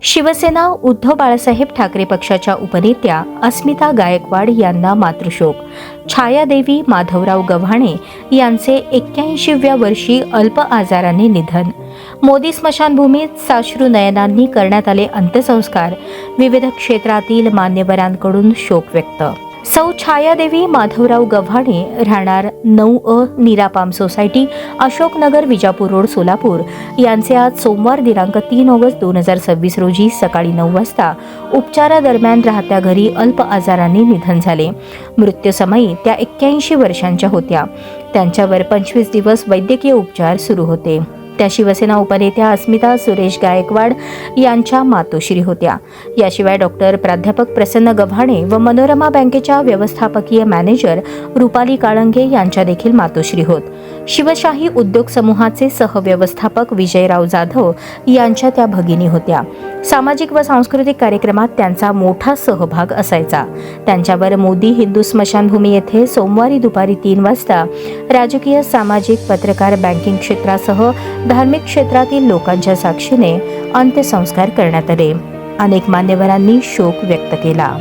शिवसेना उद्धव बाळासाहेब ठाकरे पक्षाच्या उपनेत्या अस्मिता गायकवाड यांना मातृशोक. छायादेवी माधवराव गव्हाणे यांचे 81व्या वर्षी अल्प आजाराने निधन. मोदी स्मशानभूमीत साश्रू नयनांनी करण्यात आले अंत्यसंस्कार. विविध क्षेत्रातील मान्यवरांकडून शोक व्यक्त. सौ छायादेवी माधवराव गव्हाणे राहणार 9A Nirapam society, Ashoknagar, Vijapur road, Solapur यांचे आज सोमवार दिनांक 3 ऑगस्ट 2026 रोजी सकाळी 9 वाजता उपचारादरम्यान राहत्या घरी अल्प आजाराने निधन झाले. मृत्यूसमयी त्या 81 वर्षांच्या होत्या. त्यांच्यावर 25 दिवस वैद्यकीय उपचार सुरू होते. त्या शिवसेना उपनेत्या अस्मिता सुरेश गायकवाड यांच्या मातोश्री होत्या. याशिवाय डॉक्टर प्राध्यापक प्रसन्न गव्हाणे व मनोरमा बँकेच्या व्यवस्थापकीय मॅनेजर रुपाली काळंगे यांच्या देखील मातोश्री होत. शिवशाही उद्योग समूहाचे सहव्यवस्थापक विजयराव जाधव यांच्या त्या भगिनी होत्या. सामाजिक व सांस्कृतिक कार्यक्रमात त्यांचा मोठा सहभाग असायचा. त्यांच्यावर मोदी हिंदू स्मशानभूमी येथे सोमवारी दुपारी 3 वाजता राजकीय, सामाजिक, पत्रकार, बँकिंग क्षेत्रासह धार्मिक क्षेत्रातील लोकांच्या साक्षीने अंत्यसंस्कार करण्यात आले. अनेक मान्यवरांनी शोक व्यक्त केला.